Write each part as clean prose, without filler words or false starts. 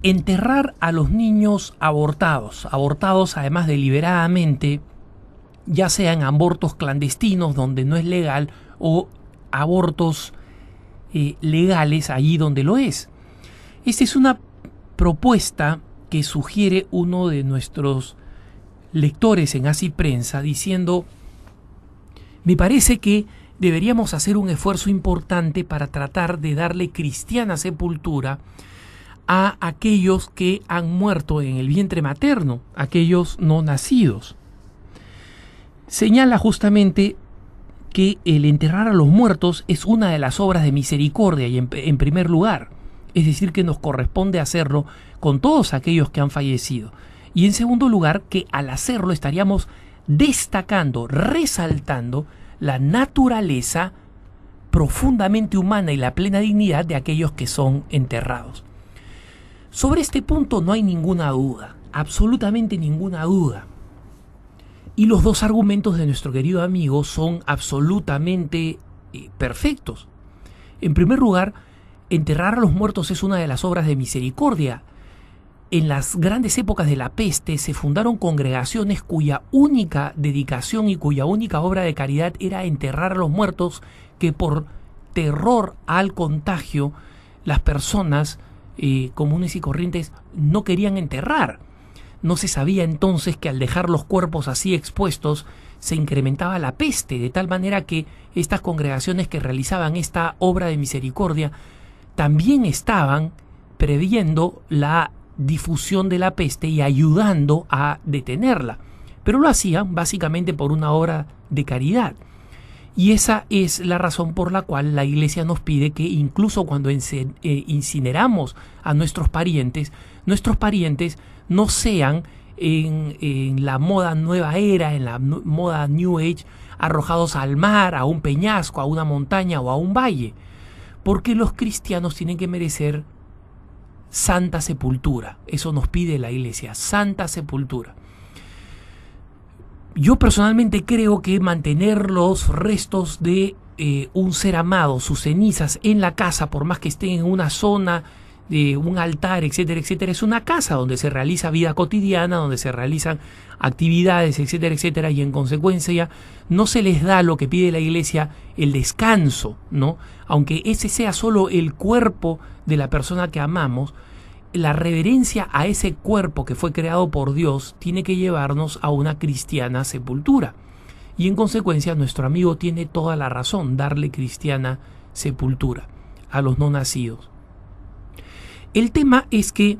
enterrar a los niños abortados además deliberadamente, ya sea en abortos clandestinos donde no es legal o abortos legales allí donde lo es. Esta es una propuesta que sugiere uno de nuestros lectores en Así Prensa diciendo: me parece que deberíamos hacer un esfuerzo importante para tratar de darle cristiana sepultura a aquellos que han muerto en el vientre materno, aquellos no nacidos. Señala justamente que el enterrar a los muertos es una de las obras de misericordia y en primer lugar, es decir, que nos corresponde hacerlo con todos aquellos que han fallecido. Y en segundo lugar, que al hacerlo estaríamos destacando, resaltando la naturaleza profundamente humana y la plena dignidad de aquellos que son enterrados. Sobre este punto no hay ninguna duda, absolutamente ninguna duda. Y los dos argumentos de nuestro querido amigo son absolutamente perfectos. En primer lugar, enterrar a los muertos es una de las obras de misericordia. En las grandes épocas de la peste se fundaron congregaciones cuya única dedicación y cuya única obra de caridad era enterrar a los muertos que por terror al contagio las personas comunes y corrientes no querían enterrar. No se sabía entonces que al dejar los cuerpos así expuestos se incrementaba la peste, de tal manera que estas congregaciones que realizaban esta obra de misericordia también estaban previendo la difusión de la peste y ayudando a detenerla, pero lo hacían básicamente por una obra de caridad. Y esa es la razón por la cual la Iglesia nos pide que incluso cuando incineramos a nuestros parientes no sean en la moda nueva era, en la moda New Age, arrojados al mar, a un peñasco, a una montaña o a un valle, porque los cristianos tienen que merecer santa sepultura. Eso nos pide la Iglesia, santa sepultura. Yo personalmente creo que mantener los restos de un ser amado, sus cenizas, en la casa, por más que estén en una zona de un altar, etcétera, etcétera, es una casa donde se realiza vida cotidiana, donde se realizan actividades, etcétera, etcétera, y en consecuencia no se les da lo que pide la Iglesia, el descanso, ¿no? Aunque ese sea solo el cuerpo de la persona que amamos, la reverencia a ese cuerpo que fue creado por Dios tiene que llevarnos a una cristiana sepultura. Y en consecuencia nuestro amigo tiene toda la razón, darle cristiana sepultura a los no nacidos. El tema es que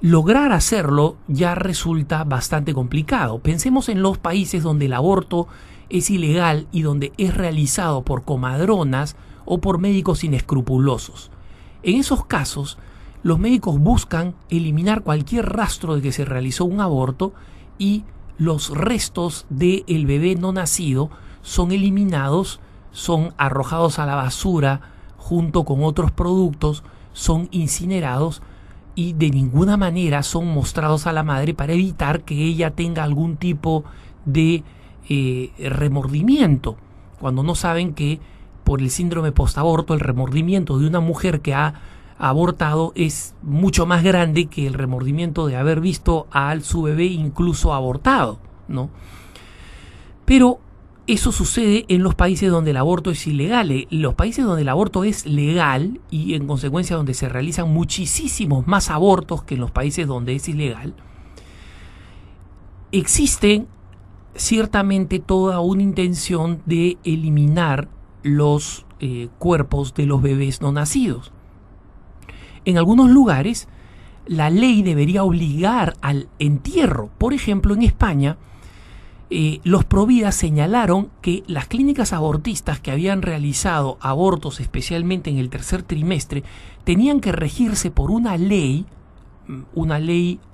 lograr hacerlo ya resulta bastante complicado. Pensemos en los países donde el aborto es ilegal y donde es realizado por comadronas o por médicos inescrupulosos. En esos casos, los médicos buscan eliminar cualquier rastro de que se realizó un aborto y los restos del bebé no nacido son eliminados, son arrojados a la basura junto con otros productos, son incinerados y de ninguna manera son mostrados a la madre para evitar que ella tenga algún tipo de remordimiento, cuando no saben que por el síndrome postaborto el remordimiento de una mujer que ha abortado es mucho más grande que el remordimiento de haber visto a su bebé incluso abortado, ¿no? Pero eso sucede en los países donde el aborto es ilegal. En los países donde el aborto es legal y en consecuencia donde se realizan muchísimos más abortos que en los países donde es ilegal, existe ciertamente toda una intención de eliminar los cuerpos de los bebés no nacidos. En algunos lugares, la ley debería obligar al entierro. Por ejemplo, en España, los Provida señalaron que las clínicas abortistas que habían realizado abortos, especialmente en el tercer trimestre, tenían que regirse por una ley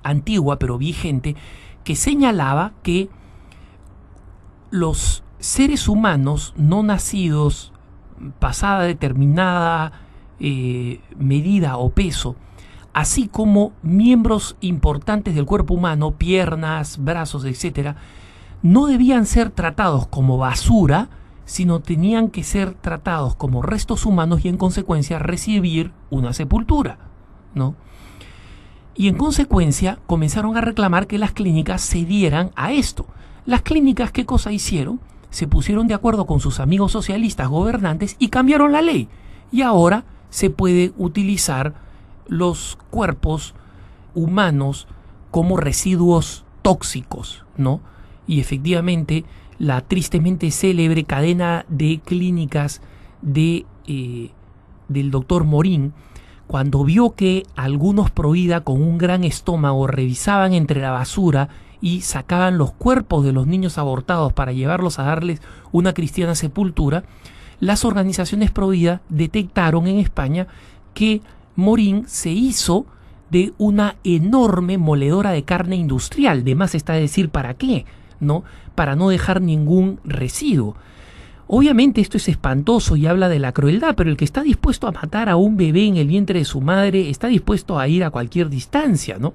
antigua pero vigente, que señalaba que los seres humanos no nacidos, pasada determinada medida o peso, así como miembros importantes del cuerpo humano, piernas, brazos, etcétera, no debían ser tratados como basura, sino tenían que ser tratados como restos humanos y en consecuencia recibir una sepultura, ¿no? Y en consecuencia comenzaron a reclamar que las clínicas cedieran a esto. Las clínicas, ¿qué cosa hicieron? Se pusieron de acuerdo con sus amigos socialistas gobernantes y cambiaron la ley. Y ahora se puede utilizar los cuerpos humanos como residuos tóxicos, ¿no? Y efectivamente, la tristemente célebre cadena de clínicas del doctor Morín, cuando vio que algunos provida con un gran estómago revisaban entre la basura y sacaban los cuerpos de los niños abortados para llevarlos a darles una cristiana sepultura, las organizaciones provida detectaron en España que Morín se hizo de una enorme moledora de carne industrial. De más está decir para qué, ¿no? Para no dejar ningún residuo. Obviamente esto es espantoso y habla de la crueldad, pero el que está dispuesto a matar a un bebé en el vientre de su madre está dispuesto a ir a cualquier distancia, ¿no?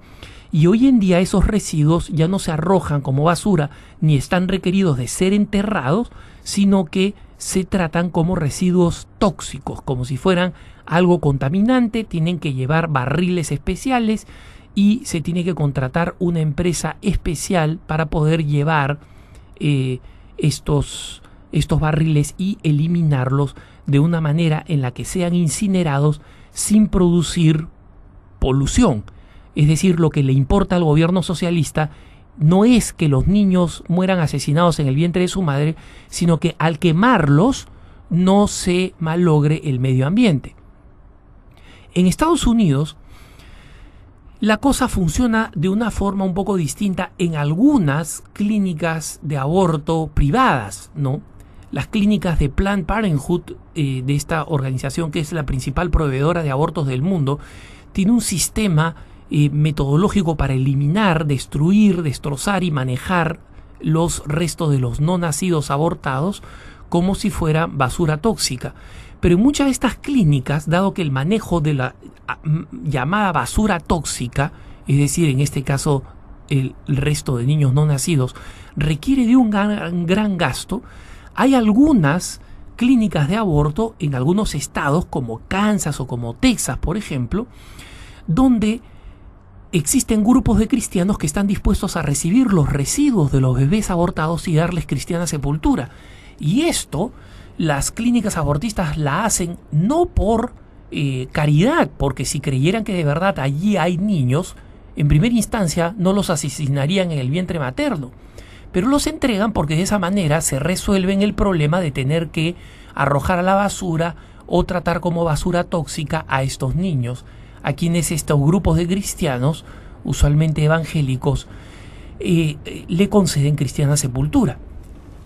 Y hoy en día esos residuos ya no se arrojan como basura ni están requeridos de ser enterrados, sino que se tratan como residuos tóxicos, como si fueran algo contaminante. Tienen que llevar barriles especiales y se tiene que contratar una empresa especial para poder llevar estos barriles y eliminarlos de una manera en la que sean incinerados sin producir polución. Es decir, lo que le importa al gobierno socialista no es que los niños mueran asesinados en el vientre de su madre, sino que al quemarlos no se malogre el medio ambiente. En Estados Unidos, la cosa funciona de una forma un poco distinta en algunas clínicas de aborto privadas, ¿no? Las clínicas de Planned Parenthood, de esta organización que es la principal proveedora de abortos del mundo, tiene un sistema metodológico para eliminar, destruir, destrozar y manejar los restos de los no nacidos abortados como si fuera basura tóxica. Pero en muchas de estas clínicas, dado que el manejo de la llamada basura tóxica, es decir, en este caso el resto de niños no nacidos, requiere de un gran gasto, hay algunas clínicas de aborto en algunos estados como Kansas o como Texas, por ejemplo, donde existen grupos de cristianos que están dispuestos a recibir los residuos de los bebés abortados y darles cristiana sepultura. Y esto, las clínicas abortistas la hacen no por caridad, porque si creyeran que de verdad allí hay niños, en primera instancia no los asesinarían en el vientre materno, pero los entregan porque de esa manera se resuelven el problema de tener que arrojar a la basura o tratar como basura tóxica a estos niños, a quienes estos grupos de cristianos, usualmente evangélicos, le conceden cristiana sepultura.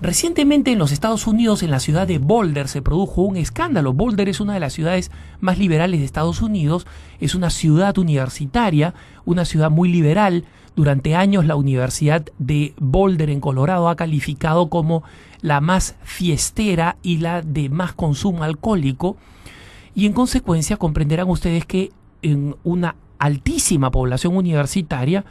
Recientemente en los Estados Unidos, en la ciudad de Boulder, se produjo un escándalo. Boulder es una de las ciudades más liberales de Estados Unidos, es una ciudad universitaria, una ciudad muy liberal. Durante años la Universidad de Boulder en Colorado ha calificado como la más fiestera y la de más consumo alcohólico, y en consecuencia comprenderán ustedes que en una altísima población universitaria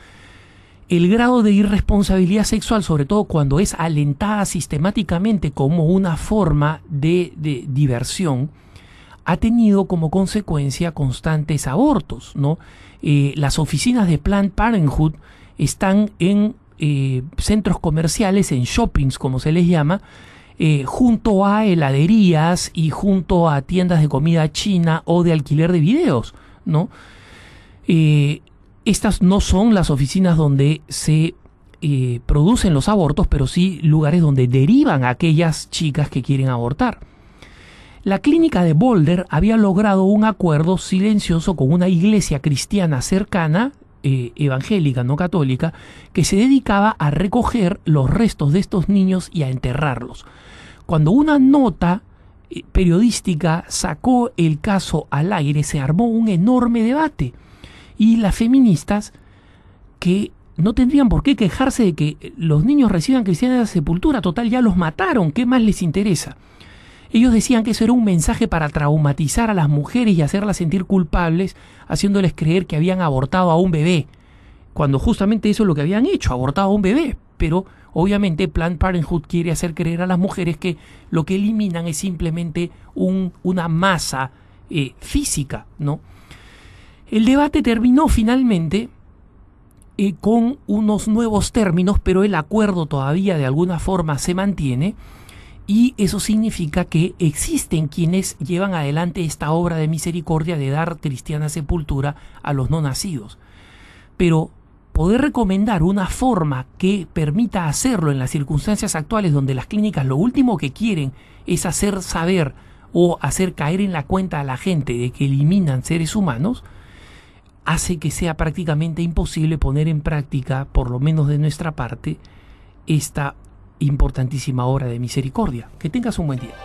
el grado de irresponsabilidad sexual, sobre todo cuando es alentada sistemáticamente como una forma de diversión, ha tenido como consecuencia constantes abortos, ¿no? Las oficinas de Planned Parenthood están en centros comerciales, en shoppings como se les llama, junto a heladerías y junto a tiendas de comida china o de alquiler de videos, ¿no? Estas no son las oficinas donde se producen los abortos, pero sí lugares donde derivan a aquellas chicas que quieren abortar. La clínica de Boulder había logrado un acuerdo silencioso con una iglesia cristiana cercana, evangélica, no católica, que se dedicaba a recoger los restos de estos niños y a enterrarlos. Cuando una nota periodística sacó el caso al aire, se armó un enorme debate. Y las feministas, que no tendrían por qué quejarse de que los niños reciban cristiana sepultura, total ya los mataron, ¿qué más les interesa? Ellos decían que eso era un mensaje para traumatizar a las mujeres y hacerlas sentir culpables, haciéndoles creer que habían abortado a un bebé, cuando justamente eso es lo que habían hecho, abortado a un bebé. Pero obviamente Planned Parenthood quiere hacer creer a las mujeres que lo que eliminan es simplemente una masa física, ¿no? El debate terminó finalmente con unos nuevos términos, pero el acuerdo todavía de alguna forma se mantiene, y eso significa que existen quienes llevan adelante esta obra de misericordia de dar cristiana sepultura a los no nacidos. Pero poder recomendar una forma que permita hacerlo en las circunstancias actuales, donde las clínicas lo último que quieren es hacer saber o hacer caer en la cuenta a la gente de que eliminan seres humanos, hace que sea prácticamente imposible poner en práctica, por lo menos de nuestra parte, esta importantísima obra de misericordia. Que tengas un buen día.